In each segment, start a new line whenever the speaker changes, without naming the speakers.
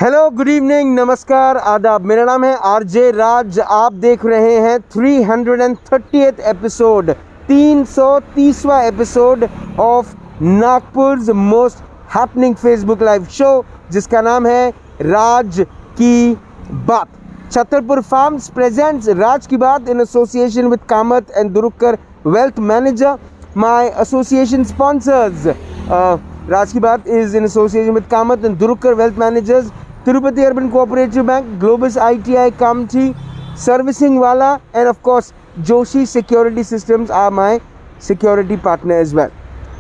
Hello, good evening, नमस्कार, आदाब। मेरा नाम है आरजे राज। आप देख रहे हैं 330th एपिसोड, 330वां episode of Nagpur's most happening Facebook live show, जिसका नाम है राज की बात। Chhatarpur farms presents Raj Ki Baat in association with Kamath and Durukkar wealth manager. My association sponsors Raj Ki Baat is in association with Kamath and Durukkar Wealth Managers, Tirupati Urban Cooperative Bank, Globus ITI Kamchi, Servicing Wala, and of course Joshi Security Systems are my security partner as well.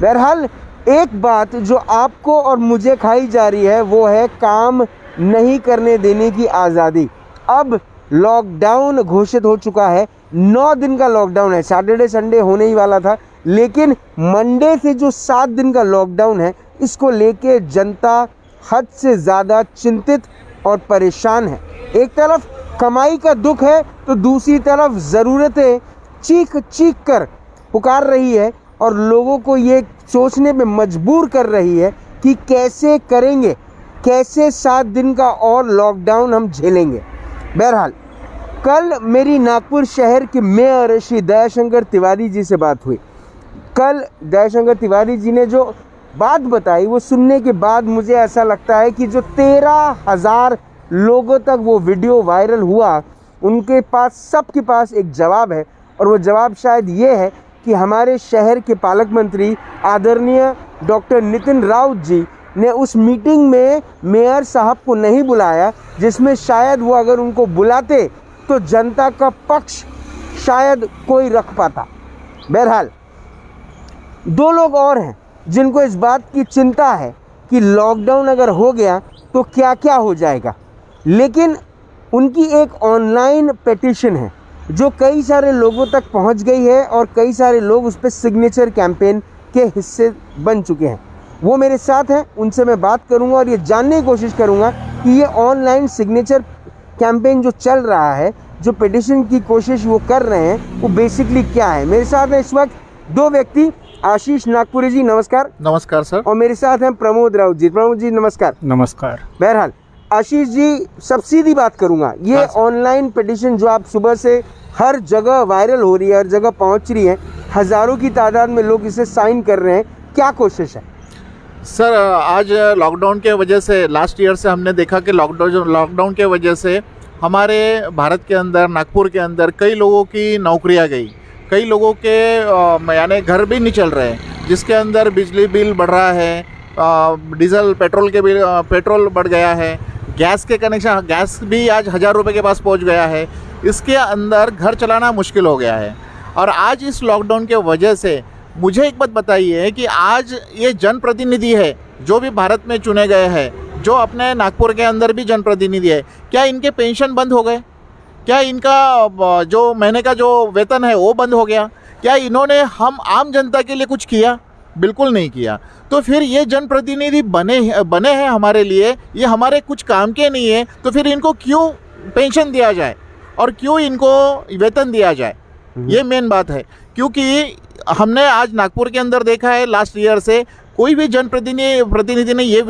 बहरहाल एक बात जो आपको और मुझे खाई जा रही है वो है काम नहीं करने देने की आज़ादी। अब लॉकडाउन घोषित हो चुका है, 9 दिन का लॉकडाउन है। सैटरडे संडे होने ही वाला था, लेकिन मंडे से जो 7 दिन का लॉकडाउन है, इसको लेके जनता हद से ज़्यादा चिंतित और परेशान है। एक तरफ कमाई का दुख है तो दूसरी तरफ ज़रूरतें चीख चीख कर पुकार रही है और लोगों को ये सोचने पे मजबूर कर रही है कि कैसे करेंगे, कैसे 7 दिन का और लॉकडाउन हम झेलेंगे। बहरहाल कल मेरी नागपुर शहर के मेयर श्री दयाशंकर तिवारी जी से बात हुई। कल दयाशंकर तिवारी जी ने जो बात बताई वो सुनने के बाद मुझे ऐसा लगता है कि जो 13,000 लोगों तक वो वीडियो वायरल हुआ, उनके पास, सबके पास एक जवाब है, और वो जवाब शायद ये है कि हमारे शहर के पालक मंत्री आदरणीय डॉक्टर नितिन राउत जी ने उस मीटिंग में मेयर साहब को नहीं बुलाया, जिसमें शायद वो अगर उनको बुलाते तो जनता का पक्ष शायद कोई रख पाता। बहरहाल 2 लोग और हैं जिनको इस बात की चिंता है कि लॉकडाउन अगर हो गया तो क्या क्या हो जाएगा, लेकिन उनकी एक ऑनलाइन पिटीशन है जो कई सारे लोगों तक पहुंच गई है और कई सारे लोग उस पर सिग्नेचर कैंपेन के हिस्से बन चुके हैं। वो मेरे साथ हैं, उनसे मैं बात करूंगा और ये जानने की कोशिश करूंगा कि ये ऑनलाइन सिग्नेचर कैंपेन जो चल रहा है, जो पिटीशन की कोशिश वो कर रहे हैं, वो बेसिकली क्या है। मेरे साथ हैं इस वक्त 2 व्यक्ति। आशीष नागपुरी जी, नमस्कार।
नमस्कार सर।
और मेरे साथ हैं प्रमोद राउत जी। प्रमोद जी नमस्कार।
नमस्कार।
बहरहाल आशीष जी, सब सीधी बात करूंगा, ये ऑनलाइन पिटीशन जो आप सुबह से हर जगह वायरल हो रही है, हर जगह पहुंच रही है, हज़ारों की तादाद में लोग इसे साइन कर रहे हैं, क्या कोशिश है?
सर, आज लॉकडाउन के वजह से, लास्ट ईयर से हमने देखा कि लॉकडाउन के वजह से हमारे भारत के अंदर, नागपुर के अंदर कई लोगों की नौकरियां गई, कई लोगों के यानी घर भी नहीं चल रहे हैं, जिसके अंदर बिजली बिल बढ़ रहा है, डीजल पेट्रोल के बिल, पेट्रोल बढ़ गया है, गैस के कनेक्शन, गैस भी आज 1000 रुपये के पास पहुंच गया है। इसके अंदर घर चलाना मुश्किल हो गया है। और आज इस लॉकडाउन के वजह से मुझे एक बात बताइए कि आज ये जनप्रतिनिधि है जो भी भारत में चुने गए हैं, जो अपने नागपुर के अंदर भी जनप्रतिनिधि है, क्या इनके पेंशन बंद हो गए? क्या इनका जो महीने का जो वेतन है वो बंद हो गया? क्या इन्होंने हम आम जनता के लिए कुछ किया? बिल्कुल नहीं किया। तो फिर ये जनप्रतिनिधि बने हैं हमारे लिए, ये हमारे कुछ काम के नहीं है, तो फिर इनको क्यों पेंशन दिया जाए और क्यों इनको वेतन दिया जाए? ये मेन बात है। क्योंकि हमने आज नागपुर के अंदर देखा है, लास्ट ईयर से कोई भी जनप्रतिनिधि ने ये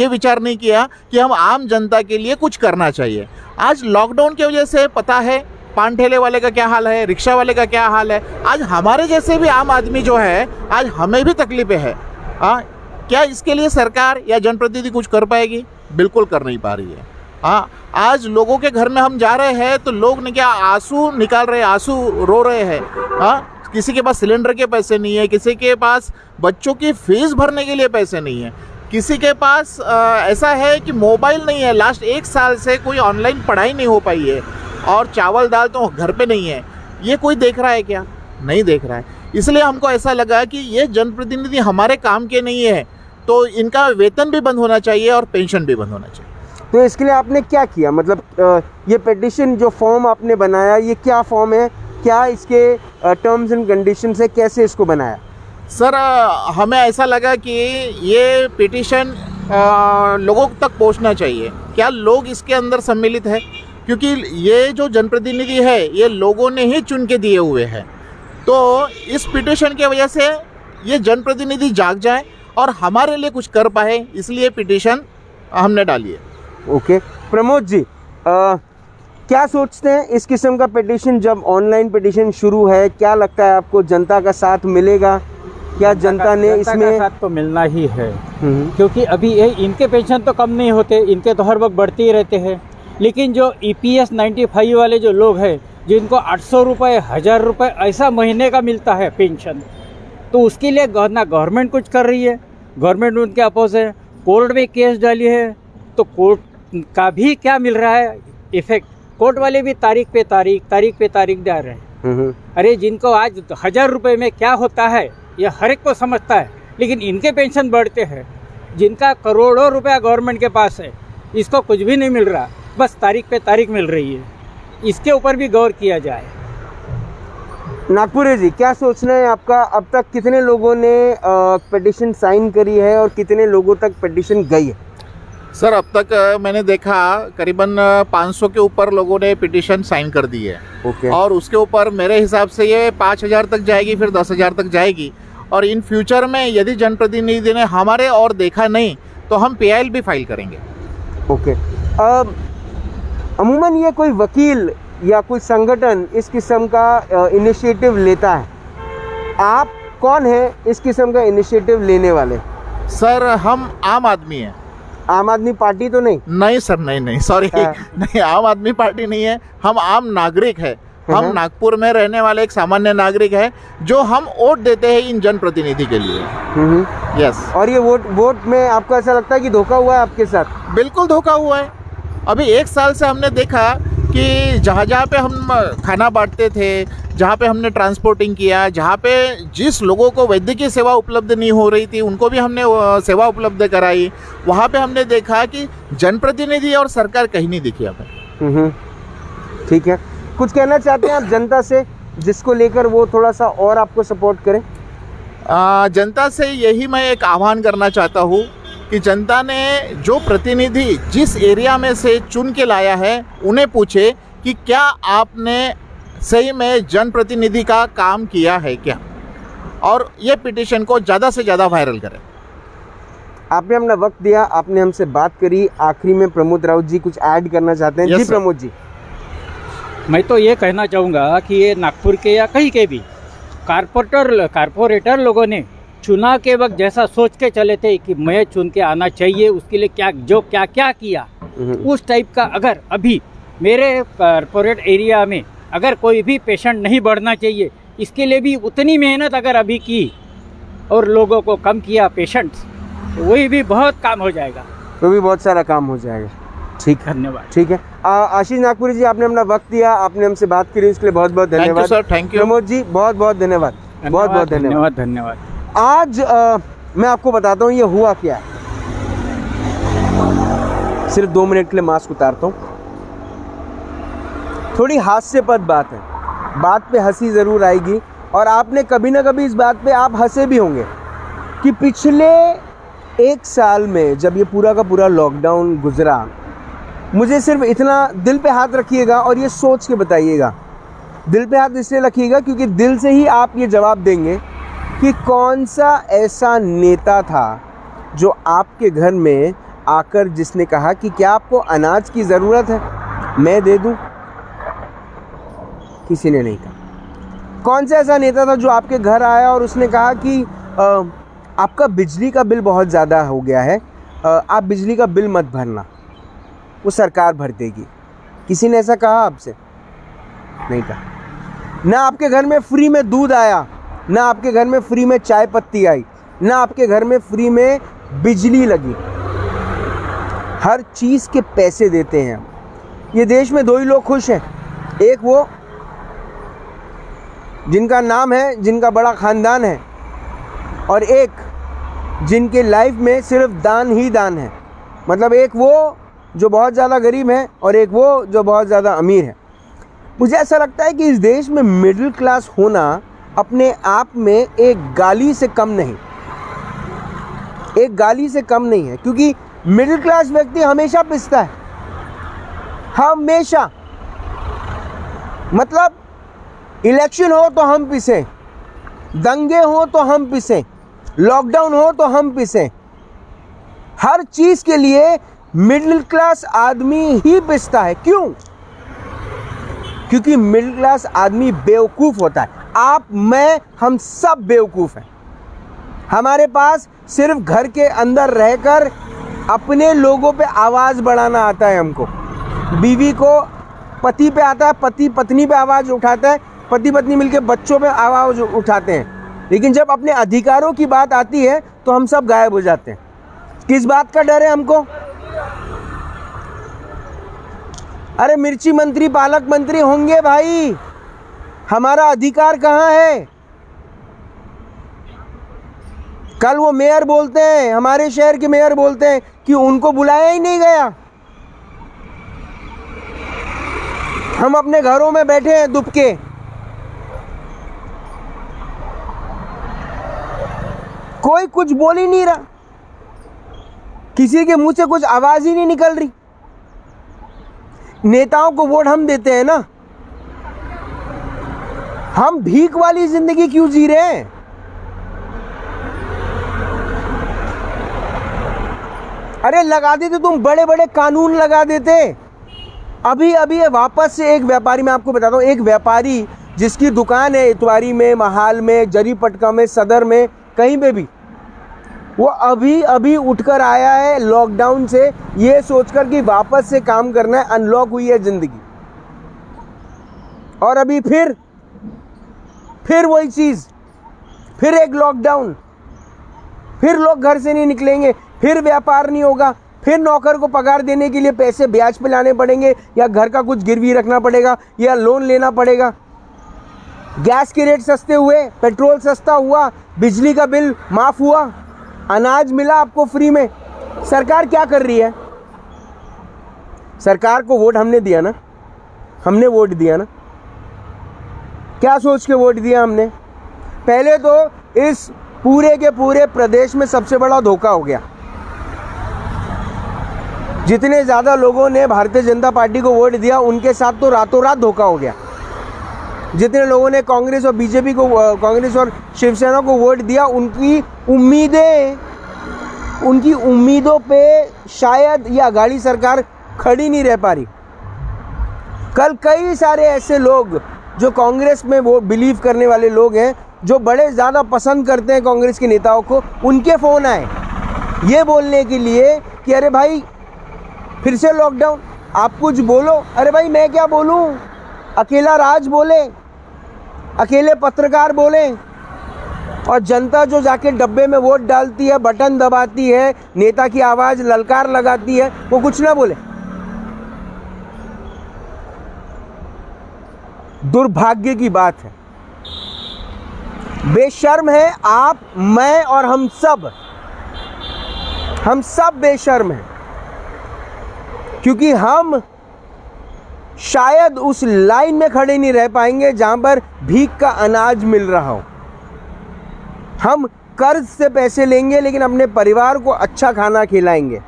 विचार नहीं किया कि हम आम जनता के लिए कुछ करना चाहिए। आज लॉकडाउन की वजह से पता है पान ठेले वाले का क्या हाल है, रिक्शा वाले का क्या हाल है। आज हमारे जैसे भी आम आदमी जो है, आज हमें भी तकलीफें है। क्या इसके लिए सरकार या जनप्रतिनिधि कुछ कर पाएगी? बिल्कुल कर नहीं पा रही है। आज लोगों के घर में हम जा रहे हैं तो लोग ने क्या आंसू निकाल रहे हैं, आंसू रो रहे हैं। किसी के पास सिलेंडर के पैसे नहीं है, किसी के पास बच्चों की फीस भरने के लिए पैसे नहीं है, किसी के पास ऐसा है कि मोबाइल नहीं है। लास्ट 1 साल से कोई ऑनलाइन पढ़ाई नहीं हो पाई है और चावल दाल तो घर पे नहीं है। ये कोई देख रहा है क्या? नहीं देख रहा है। इसलिए हमको ऐसा लगा कि ये जनप्रतिनिधि हमारे काम के नहीं है, तो इनका वेतन भी बंद होना चाहिए और पेंशन भी बंद होना चाहिए।
तो इसके लिए आपने क्या किया? मतलब ये पिटीशन जो फॉर्म आपने बनाया, ये क्या फॉर्म है, क्या इसके टर्म्स एंड कंडीशंस है, कैसे इसको बनाया?
सर, हमें ऐसा लगा कि ये पिटीशन लोगों तक पहुंचना चाहिए। क्या लोग इसके अंदर सम्मिलित है? क्योंकि ये जो जनप्रतिनिधि है ये लोगों ने ही चुन के दिए हुए हैं। तो इस पिटीशन की वजह से ये जनप्रतिनिधि जाग जाए और हमारे लिए कुछ कर पाए, इसलिए पिटीशन हमने डाली है।
ओके प्रमोद जी, क्या सोचते हैं इस किस्म का पिटीशन, जब ऑनलाइन पिटीशन शुरू है, क्या लगता है आपको जनता का साथ मिलेगा? क्या जनता ने इसमें
का साथ तो मिलना ही है, क्योंकि अभी ये इनके पेंशन तो कम नहीं होते, इनके तो हर वक्त बढ़ते ही रहते हैं। लेकिन जो EPS 95 वाले जो लोग हैं, जिनको 800 रुपये 1000 रुपये ऐसा महीने का मिलता है पेंशन, तो उसके लिए ना गवर्नमेंट कुछ कर रही है, गवर्नमेंट उनके अपोज है, कोर्ट में केस डाली है, तो कोर्ट का भी क्या मिल रहा है इफेक्ट, कोर्ट वाले भी तारीख पे तारीख डाल रहे हैं। अरे जिनको आज 1000 रुपये में क्या होता है ये हर एक को समझता है, लेकिन इनके पेंशन बढ़ते हैं। जिनका करोड़ों रुपया गवर्नमेंट के पास है, इसको कुछ भी नहीं मिल रहा, बस तारीख पे तारीख मिल रही है। इसके ऊपर भी गौर किया जाए।
नागपुरी जी, क्या सोचना है आपका? अब तक कितने लोगों ने पिटीशन साइन करी है और कितने लोगों तक पिटीशन गई है?
सर अब तक मैंने देखा करीबन 500 के ऊपर लोगों ने पिटीशन साइन कर दी है।
ओके।
और उसके ऊपर मेरे हिसाब से ये 5000 तक जाएगी, फिर 10,000 तक जाएगी। और इन फ्यूचर में यदि जनप्रतिनिधि ने हमारे और देखा नहीं तो हम PIL भी फाइल करेंगे।
ओके। अमूमन ये कोई वकील या कोई संगठन इस किस्म का इनिशिएटिव लेता है, आप कौन है इस किस्म का इनिशिएटिव लेने वाले?
सर हम आम आदमी हैं।
आम आदमी पार्टी तो नहीं?
नहीं सर, नहीं सॉरी, नहीं आम आदमी पार्टी नहीं है, हम आम नागरिक है। हम नागपुर में रहने वाले एक सामान्य नागरिक है जो हम वोट देते हैं इन जनप्रतिनिधि के लिए। यस।
और ये वोट में आपको ऐसा लगता है कि धोखा हुआ है आपके साथ?
बिल्कुल धोखा हुआ है। अभी 1 साल से हमने देखा कि जहाँ पे हम खाना बांटते थे, जहाँ पे हमने ट्रांसपोर्टिंग किया, जहाँ पे जिस लोगों को वैद्यकीय सेवा उपलब्ध नहीं हो रही थी उनको भी हमने सेवा उपलब्ध कराई, वहाँ पे हमने देखा कि जनप्रतिनिधि और सरकार कहीं नहीं दिखी हमें।
ठीक है, कुछ कहना चाहते हैं आप जनता से जिसको लेकर वो थोड़ा सा और आपको सपोर्ट करें?
जनता से यही मैं एक आह्वान करना चाहता हूँ कि जनता ने जो प्रतिनिधि जिस एरिया में से चुन के लाया है उन्हें पूछे कि क्या आपने सही में जनप्रतिनिधि का काम किया है क्या, और ये पिटीशन को ज़्यादा से ज़्यादा वायरल करें।
आपने अपना वक्त दिया, आपने हमसे बात करी। आखिरी में प्रमोद राउत जी कुछ ऐड करना चाहते हैं? जी प्रमोद जी।
मैं तो ये कहना चाहूँगा कि ये नागपुर के या कहीं के भी कारपोरेटर लोगों ने चुनाव के वक्त जैसा सोच के चले थे कि मैं चुन के आना चाहिए, उसके लिए क्या क्या किया, उस टाइप का अगर अभी मेरे कारपोरेट एरिया में अगर कोई भी पेशेंट नहीं बढ़ना चाहिए, इसके लिए भी उतनी मेहनत अगर अभी की और लोगों को कम किया पेशेंट्स, तो वही भी बहुत काम हो जाएगा।
तो भी बहुत सारा काम हो जाएगा। ठीक,
धन्यवाद।
ठीक है। आशीष नागपुरी जी, आपने अपना वक्त दिया, आपने हमसे बात करी, उसके लिए बहुत बहुत धन्यवाद।
Sir, thank you.
Pramod ji बहुत बहुत धन्यवाद, बहुत बहुत धन्यवाद।
धन्यवाद।
आज मैं आपको बताता हूँ ये हुआ क्या है। सिर्फ 2 मिनट के लिए मास्क उतारता हूँ। थोड़ी हास्यपद बात है, बात पे हंसी ज़रूर आएगी और आपने कभी ना कभी इस बात पे आप हंसे भी होंगे कि पिछले 1 साल में जब ये पूरा का पूरा लॉकडाउन गुजरा, मुझे सिर्फ इतना दिल पे हाथ रखिएगा और ये सोच के बताइएगा। दिल पे हाथ इसलिए रखिएगा क्योंकि दिल से ही आप ये जवाब देंगे कि कौन सा ऐसा नेता था जो आपके घर में आकर जिसने कहा कि क्या आपको अनाज की ज़रूरत है, मैं दे दूं? किसी ने नहीं कहा। कौन सा ऐसा नेता था जो आपके घर आया और उसने कहा कि आपका बिजली का बिल बहुत ज़्यादा हो गया है, आप बिजली का बिल मत भरना, वो सरकार भर देगी? किसी ने ऐसा कहा आपसे? नहीं कहा। ना आपके घर में फ्री में दूध आया, ना आपके घर में फ्री में चाय पत्ती आई, ना आपके घर में फ्री में बिजली लगी। हर चीज़ के पैसे देते हैं। ये देश में 2 ही लोग खुश हैं, एक वो जिनका नाम है, जिनका बड़ा ख़ानदान है, और एक जिनके लाइफ में सिर्फ दान ही दान है। मतलब एक वो जो बहुत ज़्यादा गरीब है और एक वो जो बहुत ज़्यादा अमीर है। मुझे ऐसा लगता है कि इस देश में मिडिल क्लास होना अपने आप में एक गाली से कम नहीं, एक गाली से कम नहीं है, क्योंकि मिडिल क्लास व्यक्ति हमेशा पिसता है, हमेशा। मतलब इलेक्शन हो तो हम पिसें, दंगे हो तो हम पिसें, लॉकडाउन हो तो हम पिसें, हर चीज़ के लिए मिडिल क्लास आदमी ही पिसता है। क्यों? क्योंकि मिडिल क्लास आदमी बेवकूफ़ होता है। आप, मैं, हम सब बेवकूफ़ हैं। हमारे पास सिर्फ घर के अंदर रहकर अपने लोगों पे आवाज़ बढ़ाना आता है। हमको बीवी को पति पे आता है, पति पत्नी पे आवाज़ उठाता है, पति पत्नी मिलकर बच्चों पे आवाज़ उठाते हैं। लेकिन जब अपने अधिकारों की बात आती है तो हम सब गायब हो जाते हैं। किस बात का डर है हमको? अरे मिर्ची मंत्री, पालक मंत्री होंगे भाई, हमारा अधिकार कहाँ है? कल वो मेयर बोलते हैं, हमारे शहर के मेयर बोलते हैं कि उनको बुलाया ही नहीं गया। हम अपने घरों में बैठे हैं दुबके। कोई कुछ बोल ही नहीं रहा, किसी के मुंह से कुछ आवाज ही नहीं निकल रही। नेताओं को वोट हम देते हैं ना, हम भीख वाली जिंदगी क्यों जी रहे हैं? अरे लगा देते, तुम बड़े बड़े कानून लगा देते। अभी अभी वापस से एक व्यापारी, मैं आपको बताता हूँ, एक व्यापारी जिसकी दुकान है इतवारी में, महाल में, जरी पटका में, सदर में, कहीं पे भी, वो अभी अभी उठकर आया है लॉकडाउन से, ये सोचकर कि वापस से काम करना है, अनलॉक हुई है जिंदगी। और अभी फिर वही चीज़, फिर एक लॉकडाउन, फिर लोग घर से नहीं निकलेंगे, फिर व्यापार नहीं होगा, फिर नौकर को पगार देने के लिए पैसे ब्याज पे लाने पड़ेंगे, या घर का कुछ गिरवी रखना पड़ेगा, या लोन लेना पड़ेगा। गैस के रेट सस्ते हुए, पेट्रोल सस्ता हुआ, बिजली का बिल माफ़ हुआ, अनाज मिला आपको फ्री में। सरकार क्या कर रही है? सरकार को वोट हमने दिया ना, हमने वोट दिया ना। क्या सोच के वोट दिया हमने? पहले तो इस पूरे के पूरे प्रदेश में सबसे बड़ा धोखा हो गया। जितने ज़्यादा लोगों ने भारतीय जनता पार्टी को वोट दिया, उनके साथ तो रातों रात धोखा हो गया। जितने लोगों ने कांग्रेस और बीजेपी को, कांग्रेस और शिवसेना को वोट दिया, उनकी उम्मीदों पे शायद ये अघाड़ी सरकार खड़ी नहीं रह पा रही। कल कई सारे ऐसे लोग जो कांग्रेस में वो बिलीव करने वाले लोग हैं, जो बड़े ज़्यादा पसंद करते हैं कांग्रेस के नेताओं को, उनके फ़ोन आए ये बोलने के लिए कि अरे भाई फिर से लॉकडाउन, आप कुछ बोलो। अरे भाई मैं क्या बोलूं? अकेला राज बोले, अकेले पत्रकार बोले, और जनता जो जाके डब्बे में वोट डालती है, बटन दबाती है, नेता की आवाज़ ललकार लगाती है, वो कुछ ना बोले। दुर्भाग्य की बात है, बेशर्म है आप, मैं और हम सब बेशर्म हैं, क्योंकि हम शायद उस लाइन में खड़े नहीं रह पाएंगे जहां पर भीख का अनाज मिल रहा हो। हम कर्ज से पैसे लेंगे लेकिन अपने परिवार को अच्छा खाना खिलाएंगे,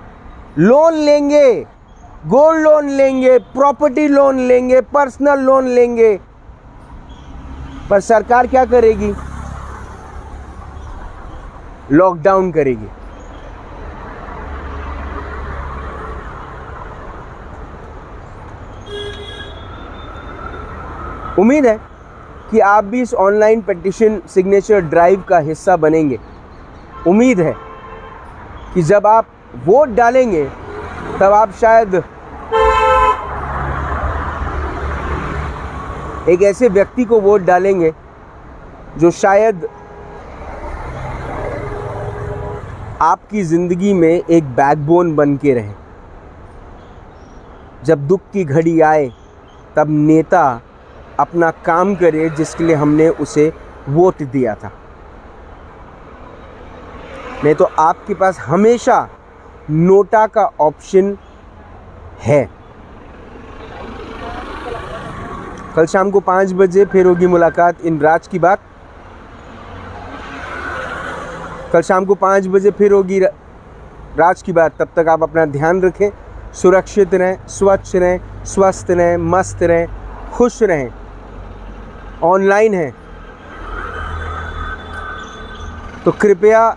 लोन लेंगे, गोल्ड लोन लेंगे, प्रॉपर्टी लोन लेंगे, पर्सनल लोन लेंगे, पर सरकार क्या करेगी? लॉकडाउन करेगी। उम्मीद है कि आप भी इस ऑनलाइन पिटीशन सिग्नेचर ड्राइव का हिस्सा बनेंगे। उम्मीद है कि जब आप वोट डालेंगे तब आप शायद एक ऐसे व्यक्ति को वोट डालेंगे जो शायद आपकी ज़िंदगी में एक बैकबोन बन के रहे। जब दुख की घड़ी आए तब नेता अपना काम करे जिसके लिए हमने उसे वोट दिया था। नहीं तो आपके पास हमेशा नोटा का ऑप्शन है। कल शाम को 5 बजे फिर होगी मुलाकात इन राज की बात। कल शाम को 5 बजे फिर होगी राज की बात। तब तक आप अपना ध्यान रखें, सुरक्षित रहें, स्वच्छ रहें, स्वस्थ रहें, मस्त रहें, खुश रहें। ऑनलाइन है तो कृपया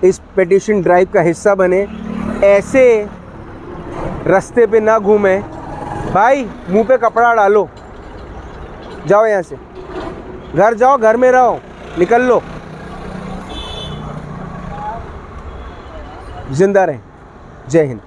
इस पिटीशन ड्राइव का हिस्सा बने। ऐसे रास्ते पे ना घूमें। भाई मुंह पे कपड़ा डालो, जाओ यहाँ से, घर जाओ, घर में रहो, निकल लो। जिंदा रहें। जय हिंद।